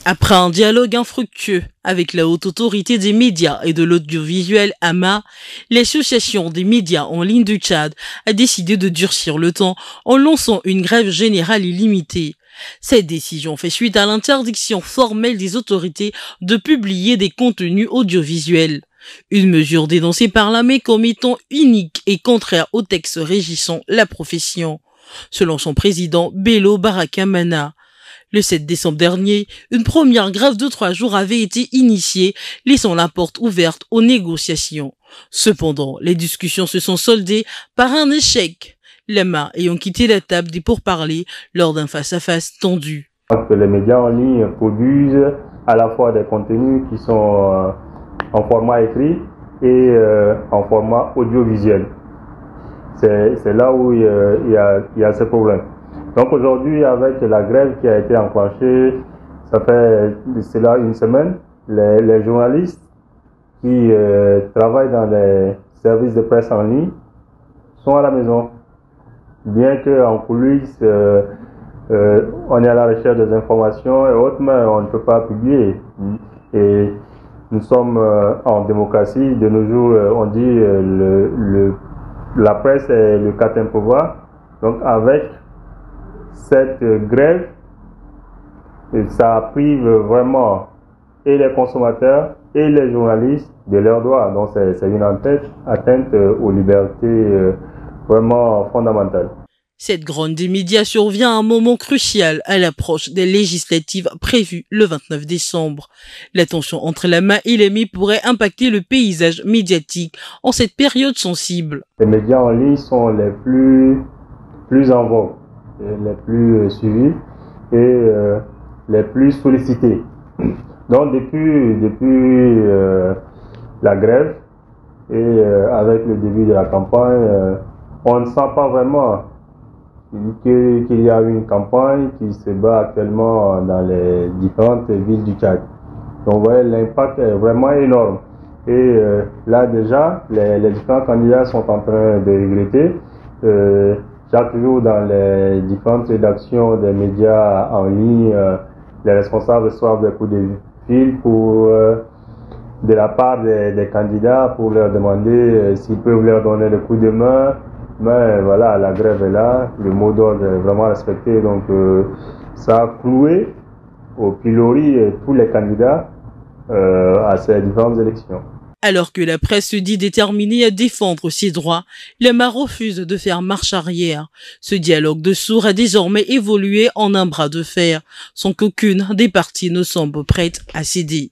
Après un dialogue infructueux avec la haute autorité des médias et de l'audiovisuel AMA, l'association des médias en ligne du Tchad a décidé de durcir le temps en lançant une grève générale illimitée. Cette décision fait suite à l'interdiction formelle des autorités de publier des contenus audiovisuels. Une mesure dénoncée par l'AMA comme étant unique et contraire aux textes régissant la profession. Selon son président Bello Barakamana, le 7 décembre dernier, une première grève de 3 jours avait été initiée, laissant la porte ouverte aux négociations. Cependant, les discussions se sont soldées par un échec, l'AMA ayant quitté la table des pourparlers lors d'un face-à-face tendu. Les médias en ligne produisent à la fois des contenus qui sont en format écrit et en format audiovisuel. C'est là où il y a ce problème. Donc aujourd'hui, avec la grève qui a été enclenchée, ça fait cela une semaine, les journalistes qui travaillent dans les services de presse en ligne sont à la maison. Bien qu'en coulisses, on est à la recherche des informations et autres, mais on ne peut pas publier. Et nous sommes en démocratie. De nos jours, on dit la presse est le quatrième pouvoir. Donc avec cette grève, ça prive vraiment et les consommateurs et les journalistes de leurs droits. Donc c'est une atteinte aux libertés vraiment fondamentales. Cette grogne des médias survient à un moment crucial à l'approche des législatives prévues le 29 décembre. La tension entre l'AMA et l'AMI pourrait impacter le paysage médiatique en cette période sensible. Les médias en ligne sont les plus en vogue, les plus suivis et les plus sollicités. Donc depuis la grève et avec le début de la campagne, on ne sent pas vraiment qu'il y a une campagne qui se bat actuellement dans les différentes villes du Tchad. Donc vous voyez, l'impact est vraiment énorme. Et là déjà, les différents candidats sont en train de regretter. Chaque jour dans les différentes rédactions des médias en ligne, les responsables reçoivent des coups de fil de la part des candidats pour leur demander s'ils peuvent leur donner le coup de main. Mais voilà, la grève est là, le mot d'ordre est vraiment respecté, donc ça a cloué au pilori tous les candidats à ces différentes élections. Alors que la presse se dit déterminée à défendre ses droits, l'AMA refuse de faire marche arrière. Ce dialogue de sourds a désormais évolué en un bras de fer, sans qu'aucune des parties ne semble prête à céder.